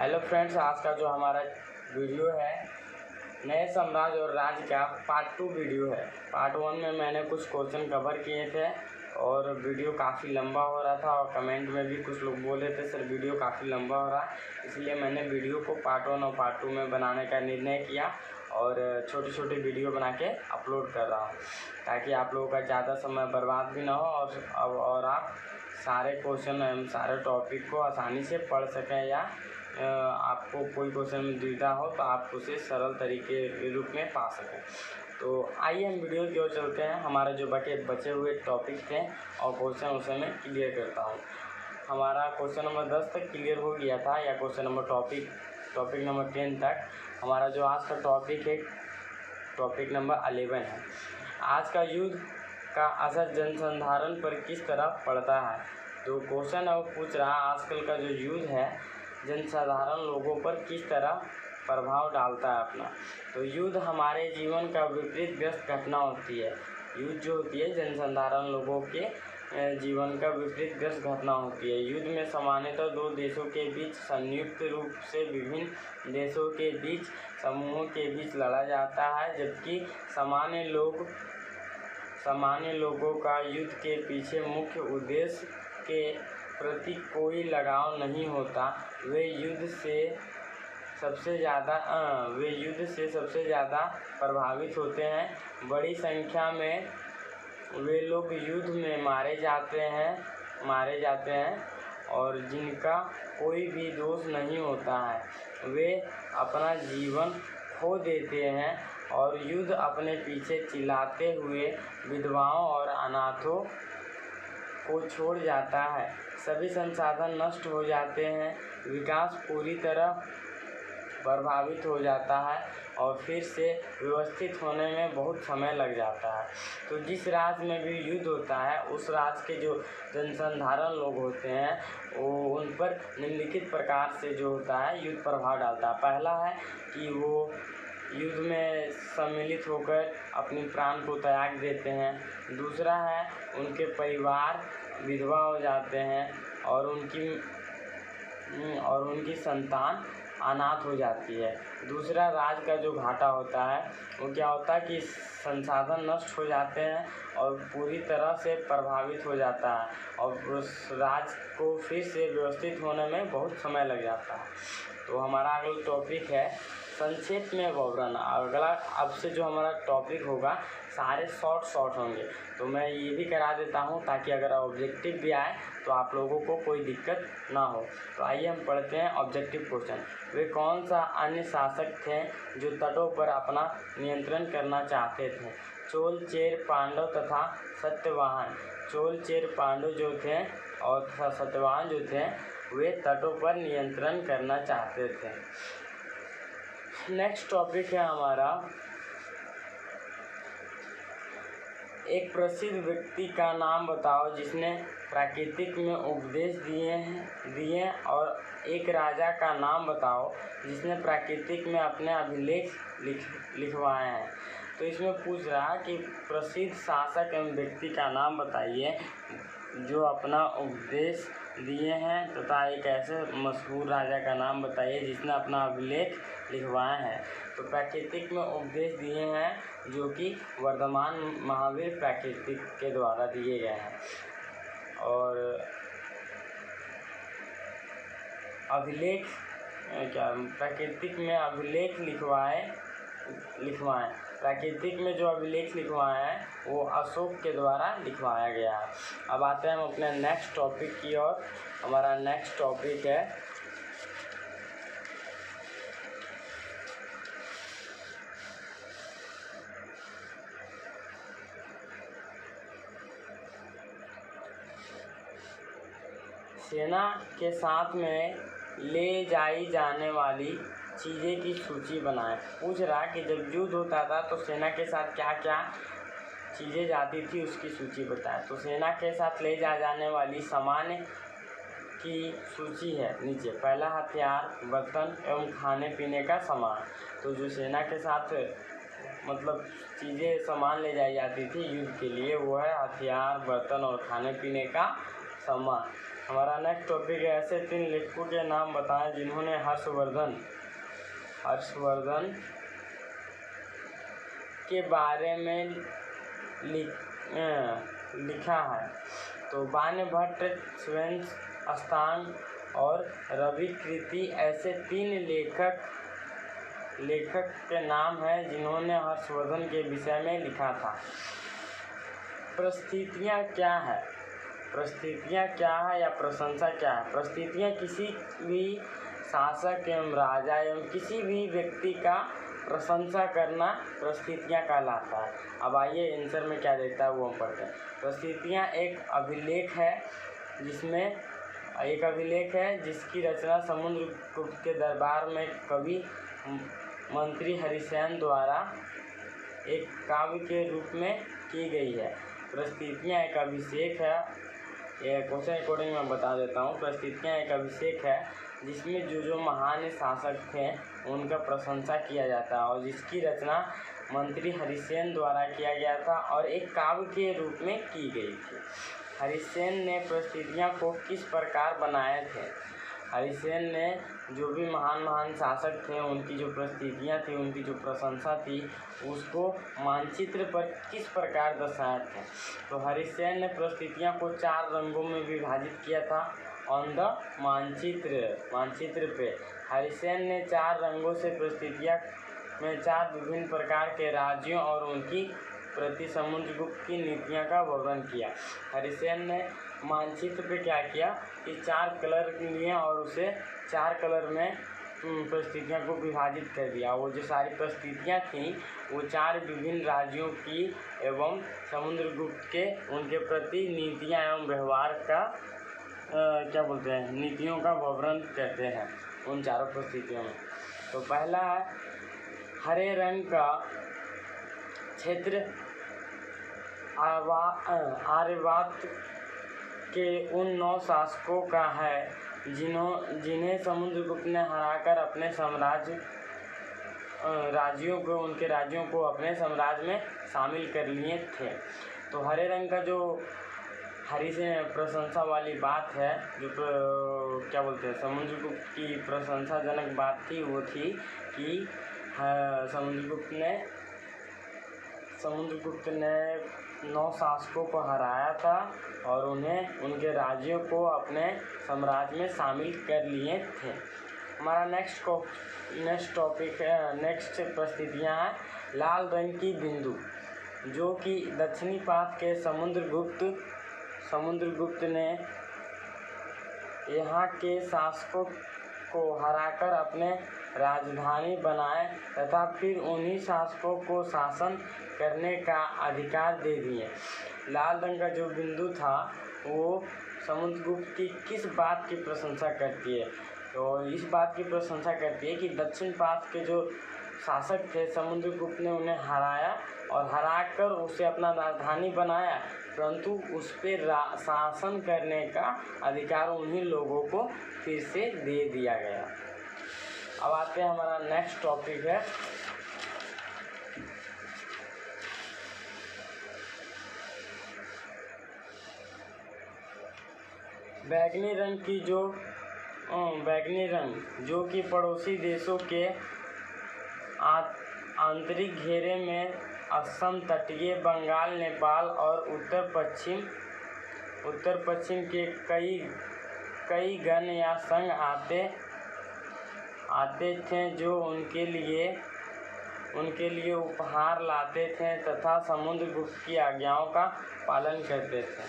Hello friends, आज का जो हमारा वीडियो है नए साम्राज्य और राज्य का पार्ट 2 वीडियो है। पार्ट 1 में मैंने कुछ क्वेश्चन कवर किए थे और वीडियो काफ़ी लंबा हो रहा था और कमेंट में भी कुछ लोग बोले थे सर वीडियो काफ़ी लंबा हो रहा है, इसलिए मैंने वीडियो को पार्ट 1 और पार्ट 2 में बनाने का निर्णय किया और छोटे छोटे वीडियो बना के अपलोड कर रहा हूँ ताकि आप लोगों का ज़्यादा समय बर्बाद भी ना हो और आप सारे क्वेश्चन एवं सारे टॉपिक को आसानी से पढ़ सकें या आपको कोई क्वेश्चन में दुविधा हो तो आप उसे सरल तरीके के रूप में पा सकें। तो आइए हम वीडियो की ओर चलते हैं। हमारे जो बचे हुए टॉपिक थे और क्वेश्चन उसे मैं क्लियर करता हूँ। हमारा क्वेश्चन नंबर 10 तक क्लियर हो गया था या क्वेश्चन नंबर टॉपिक नंबर 10 तक। हमारा जो आज का टॉपिक है टॉपिक नंबर 11 है। आज का युद्ध का असर जनसाधारण पर किस तरह पड़ता है। तो क्वेश्चन है वो पूछ रहा है आजकल का जो युद्ध है जनसाधारण लोगों पर किस तरह प्रभाव डालता है अपना। तो युद्ध हमारे जीवन का विपरीत ग्रस्त घटना होती है। युद्ध जो होती है जनसाधारण लोगों के जीवन का विपरीत ग्रस्त घटना होती है। युद्ध में सामान्यतः दो देशों के बीच संयुक्त रूप से विभिन्न देशों के बीच समूहों के बीच लड़ा जाता है, जबकि सामान्य लोगों का युद्ध के पीछे मुख्य उद्देश्य के प्रति कोई लगाव नहीं होता। वे युद्ध से सबसे ज़्यादा प्रभावित होते हैं। बड़ी संख्या में वे लोग युद्ध में मारे जाते हैं और जिनका कोई भी दोष नहीं होता है वे अपना जीवन खो देते हैं और युद्ध अपने पीछे चिल्लाते हुए विधवाओं और अनाथों को छोड़ जाता है। सभी संसाधन नष्ट हो जाते हैं, विकास पूरी तरह प्रभावित हो जाता है और फिर से व्यवस्थित होने में बहुत समय लग जाता है। तो जिस राज्य में भी युद्ध होता है उस राज्य के जो जनसाधारण लोग होते हैं वो उन पर निम्नलिखित प्रकार से जो होता है युद्ध प्रभाव डालता है। पहला है कि वो युद्ध में सम्मिलित होकर अपनी प्राण को त्याग देते हैं। दूसरा है उनके परिवार विधवा हो जाते हैं और उनकी संतान अनाथ हो जाती है। दूसरा राज्य का जो घाटा होता है वो क्या होता है कि संसाधन नष्ट हो जाते हैं और पूरी तरह से प्रभावित हो जाता है और उस राज्य को फिर से व्यवस्थित होने में बहुत समय लग जाता है। तो हमारा अगला टॉपिक है संक्षेप में विवरण। अगला अब से जो हमारा टॉपिक होगा सारे शॉर्ट होंगे, तो मैं ये भी करा देता हूँ ताकि अगर ऑब्जेक्टिव भी आए तो आप लोगों को कोई दिक्कत ना हो। तो आइए हम पढ़ते हैं ऑब्जेक्टिव क्वेश्चन। वे कौन सा अन्य शासक थे जो तटों पर अपना नियंत्रण करना चाहते थे। चोल, चेर, पांडव तथा सत्यवाहन। चोल, चेर, पांडव जो थे और तथा सत्यवाहन जो थे वे तटों पर नियंत्रण करना चाहते थे। नेक्स्ट टॉपिक है हमारा एक प्रसिद्ध व्यक्ति का नाम बताओ जिसने प्राकृतिक में उपदेश दिए और एक राजा का नाम बताओ जिसने प्राकृतिक में अपने अभिलेख लिखवाए हैं। तो इसमें पूछ रहा है कि प्रसिद्ध शासक एवं व्यक्ति का नाम बताइए जो अपना उपदेश दिए हैं तथा एक ऐसे मशहूर राजा का नाम बताइए जिसने अपना अभिलेख लिखवाए हैं। तो प्राकृतिक में उपदेश दिए हैं जो कि वर्धमान महावीर प्राकृतिक के द्वारा दिए गए हैं और अभिलेख प्राकृतिक में अभिलेख लिखवाए। प्राकृतिक में जो अभिलेख लिखवाए हैं वो अशोक के द्वारा लिखवाया गया है। अब आते हैं हम अपने नेक्स्ट टॉपिक की ओर। हमारा नेक्स्ट टॉपिक है सेना के साथ में ले जाई जाने वाली चीज़ें की सूची बनाएं। पूछ रहा कि जब युद्ध होता था तो सेना के साथ क्या क्या चीज़ें जाती थी उसकी सूची बताएं। तो सेना के साथ ले जाने वाली सामान की सूची है नीचे। पहला हथियार, बर्तन एवं खाने पीने का सामान। तो जो सेना के साथ मतलब चीज़ें सामान ले जाई जाती थी युद्ध के लिए वो है हथियार, बर्तन और खाने पीने का सामान। हमारा नेक्स्ट टॉपिक है ऐसे 3 लेखकों के नाम बताएं जिन्होंने हर्षवर्धन के बारे में लिखा है। तो बाणभट्ट, श्वेतअस्तांग और रवि कृति ऐसे 3 लेखक के नाम हैं जिन्होंने हर्षवर्धन के विषय में लिखा था। प्रस्थितियाँ क्या है या प्रशंसा क्या है? प्रस्थितियाँ किसी भी शासक एवं राजा एवं किसी भी व्यक्ति का प्रशंसा करना प्रस्थितियाँ कहलाता है। अब आइए आंसर में क्या देता है वो हम पढ़ते हैं। प्रस्थितियाँ एक अभिलेख है जिसकी रचना समुद्रगुप्त के दरबार में कवि मंत्री हरिसेन द्वारा एक काव्य के रूप में की गई है। प्रस्थितियाँ एक अभिषेक है, ये क्वेश्चन अकॉर्डिंग मैं बता देता हूँ। प्रस्थितियाँ एक अभिषेक है जिसमें जो महान शासक थे उनका प्रशंसा किया जाता है और जिसकी रचना मंत्री हरिसेन द्वारा किया गया था और एक काव्य के रूप में की गई थी। हरिसेन ने प्रस्थितियाँ को किस प्रकार बनाए थे? हरिसेन ने जो भी महान शासक थे उनकी जो प्रस्थितियाँ थी, उनकी जो प्रशंसा थी, उसको मानचित्र पर किस प्रकार दर्शाए थे? तो हरिसेन ने प्रस्थितियाँ को 4 रंगों में विभाजित किया था। ऑन द मानचित्र पे हरिसेन ने 4 रंगों से प्रस्थितियाँ में 4 विभिन्न प्रकार के राज्यों और उनकी प्रति समुद्रगुप्त की नीतियों का वर्णन किया। हरिसेन ने मानचित्र पे क्या किया कि 4 कलर लिए और उसे 4 कलर में परिस्थितियों को विभाजित कर दिया। वो जो सारी परिस्थितियाँ थीं वो 4 विभिन्न राज्यों की एवं समुद्रगुप्त के उनके प्रति नीतियाँ एवं व्यवहार का नीतियों का वर्णन करते हैं उन चारों परिस्थितियों में। तो पहला है हरे रंग का क्षेत्र आर्यवर्त के उन 9 शासकों का है जिन्हें समुद्रगुप्त ने हराकर अपने उनके राज्यों को अपने साम्राज्य में शामिल कर लिए थे। तो हरे रंग का जो हरी से प्रशंसा वाली बात है, जो समुद्रगुप्त की प्रशंसाजनक बात थी, वो थी कि समुद्रगुप्त ने 9 शासकों को हराया था और उन्हें उनके राज्यों को अपने साम्राज्य में शामिल कर लिए थे। हमारा नेक्स्ट टॉपिक है, नेक्स्ट परिस्थितियाँ हैं लाल रंग की बिंदु, जो कि दक्षिणी पाद के समुद्रगुप्त ने यहाँ के शासकों को हराकर अपने राजधानी बनाए तथा फिर उन्हीं शासकों को शासन करने का अधिकार दे दिए। लाल रंग का जो बिंदु था वो समुद्रगुप्त की किस बात की प्रशंसा करती है? तो इस बात की प्रशंसा करती है कि दक्षिण पाद के जो शासक थे समुद्रगुप्त ने उन्हें हराया और हराकर उसे अपना राजधानी बनाया, परंतु उस पर शासन करने का अधिकार उन्हीं लोगों को फिर से दे दिया गया। अब आते हैं, हमारा नेक्स्ट टॉपिक है बैगनी रंग जो कि पड़ोसी देशों के आंतरिक घेरे में असम, तटीय बंगाल, नेपाल और उत्तर पश्चिम के कई गण या संघ आते थे जो उनके लिए उपहार लाते थे तथा समुद्रगुप्त की आज्ञाओं का पालन करते थे।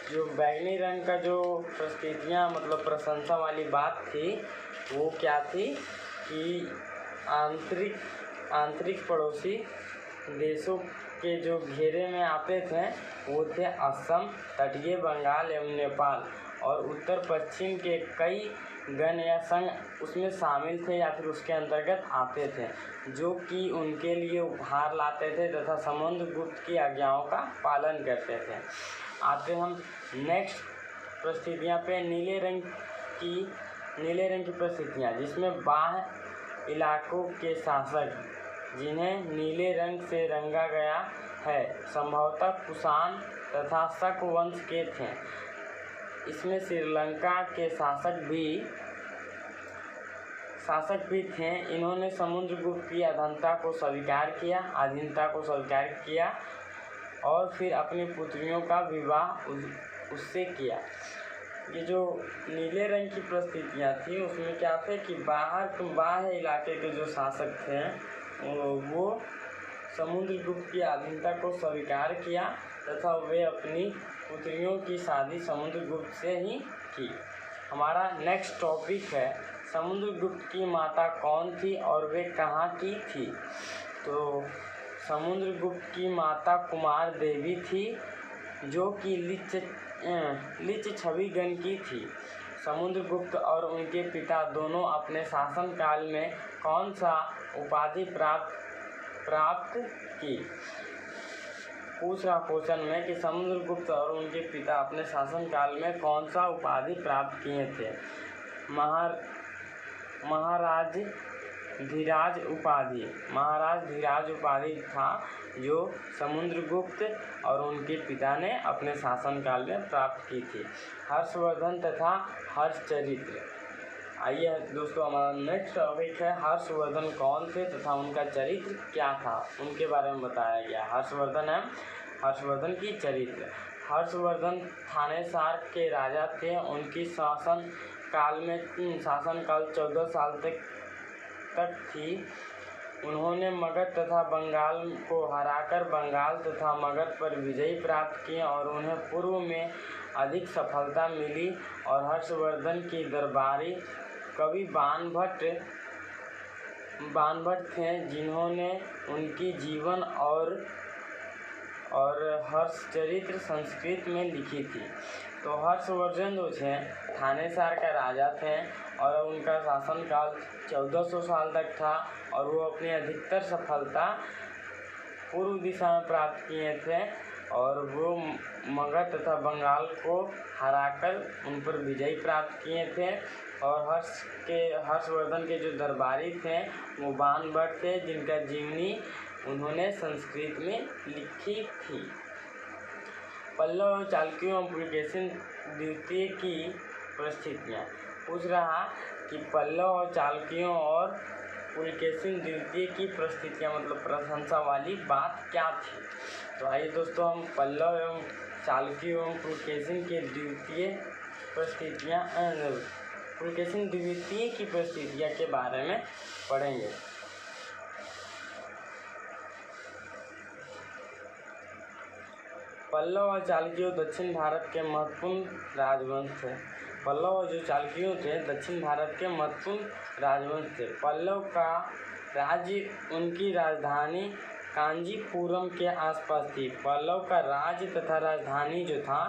जो बैगनी रंग का जो परिस्थितियाँ प्रशंसा वाली बात थी वो क्या थी कि आंतरिक पड़ोसी देशों के जो घेरे में आते थे वो थे असम, तटीय बंगाल एवं नेपाल और उत्तर पश्चिम के कई गण या संघ उसमें शामिल थे या फिर उसके अंतर्गत आते थे, जो कि उनके लिए उपहार लाते थे तथा समुद्रगुप्त की आज्ञाओं का पालन करते थे। आते हम नेक्स्ट परिस्थितियाँ पे नीले रंग की परिस्थितियाँ, जिसमें बाह्य इलाकों के शासक जिन्हें नीले रंग से रंगा गया है संभवतः कुषाण तथा शक वंश के थे। इसमें श्रीलंका के शासक भी थे। इन्होंने समुद्रगुप्त की अधीनता को स्वीकार किया और फिर अपनी पुत्रियों का विवाह उससे किया। ये जो नीले रंग की परिस्थितियाँ थी उसमें क्या थे कि बाह्य इलाके के जो शासक थे वो समुद्रगुप्त की अधीनता को स्वीकार किया तथा वे अपनी पुत्रियों की शादी समुद्रगुप्त से ही की। हमारा नेक्स्ट टॉपिक है समुद्रगुप्त की माता कौन थी और वे कहाँ की थी। तो समुद्रगुप्त की माता कुमार देवी थी जो कि लिच्छविगण की थी। समुद्रगुप्त और उनके पिता दोनों अपने शासनकाल में कौन सा उपाधि प्राप्त की। पूछ रहा क्वेश्चन में कि समुद्रगुप्त और उनके पिता अपने शासनकाल में कौन सा उपाधि प्राप्त किए थे। महाराज धीराज उपाधि था जो समुद्रगुप्त और उनके पिता ने अपने शासनकाल में प्राप्त की थी। हर्षवर्धन तथा हर्षचरित्र। आइए दोस्तों, हमारा नेक्स्ट टॉपिक है हर्षवर्धन कौन थे तथा उनका चरित्र क्या था, उनके बारे में बताया गया। हर्षवर्धन की चरित्र। हर्षवर्धन थानेसार के राजा थे। उनकी शासनकाल 14 साल तक थी। उन्होंने मगध तथा बंगाल को हराकर बंगाल तथा मगध पर विजय प्राप्त की और उन्हें पूर्व में अधिक सफलता मिली। और हर्षवर्धन की दरबारी कवि बाणभट्ट थे जिन्होंने उनकी जीवन और हर्षचरित्र संस्कृत में लिखी थी। तो हर्षवर्धन जो थे थानेसार का राजा थे और उनका शासनकाल 1400 साल तक था और वो अपनी अधिकतर सफलता पूर्व दिशा में प्राप्त किए थे और वो मगध तथा बंगाल को हराकर उन पर विजय प्राप्त किए थे। और हर्षवर्धन के जो दरबारी थे वो बाणभट्ट थे जिनका जीवनी उन्होंने संस्कृत में लिखी थी। पल्लव और चालुक्यों और पुलकेशिन द्वितीय की परिस्थितियाँ। पूछ रहा कि पल्लव और चालुक्यों और पुलकेशिन द्वितीय की परिस्थितियाँ मतलब प्रशंसा वाली बात क्या थी। तो आइए दोस्तों, हम पल्लव एवं चालुक्य एवं पुलकेशिन के पुलकेशिन द्वितीय की परिस्थितियाँ के बारे में पढ़ेंगे। पल्लव और चालुक्य दक्षिण भारत के महत्वपूर्ण राजवंश थे। पल्लव और जो चालुक्य थे दक्षिण भारत के महत्वपूर्ण राजवंश थे। पल्लव का राज्य उनकी राजधानी कांजीपुरम के आसपास थी। पल्लव का राज्य तथा राजधानी जो था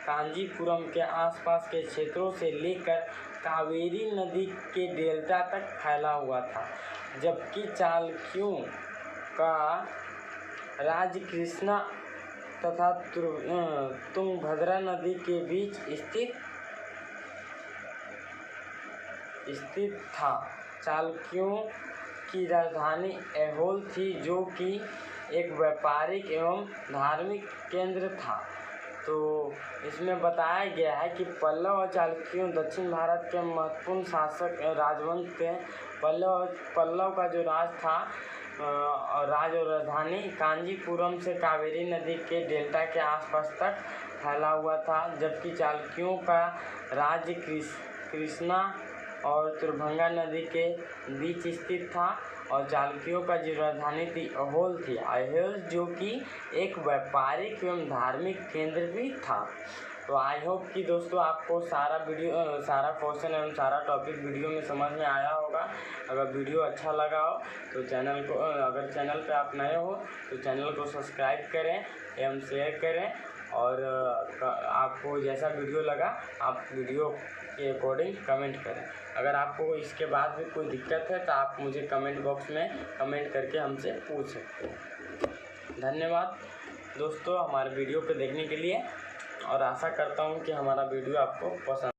कांजीपुरम के आसपास के क्षेत्रों से लेकर कावेरी नदी के डेल्टा तक फैला हुआ था, जबकि चालुक्यों का राज्य कृष्णा तथा तुंगभद्रा नदी के बीच स्थित था। चालुक्यों की राजधानी ऐहोल थी जो कि एक व्यापारिक एवं धार्मिक केंद्र था। तो इसमें बताया गया है कि पल्लव और चालुक्यों दक्षिण भारत के महत्वपूर्ण राजवंश थे। पल्लव का जो राज था और राजधानी कांजीपुरम से कावेरी नदी के डेल्टा के आसपास तक फैला हुआ था, जबकि चालुक्यों का राज्य कृष्णा और तुंगभद्रा नदी के बीच स्थित था। और चालुक्यों का जो राजधानी थी ऐहोल थी। ऐहोल जो कि एक व्यापारिक एवं धार्मिक केंद्र भी था। तो आई होप कि दोस्तों आपको सारा क्वेश्चन एवं सारा टॉपिक वीडियो में समझ में आया होगा। अगर वीडियो अच्छा लगा हो तो अगर चैनल पे आप नए हो तो चैनल को सब्सक्राइब करें एवं शेयर करें। और आपको जैसा वीडियो लगा आप वीडियो के अकॉर्डिंग कमेंट करें। अगर आपको इसके बाद भी कोई दिक्कत है तो आप मुझे कमेंट बॉक्स में कमेंट करके हमसे पूछ सकते हैं। धन्यवाद दोस्तों हमारे वीडियो को देखने के लिए और आशा करता हूँ कि हमारा वीडियो आपको पसंद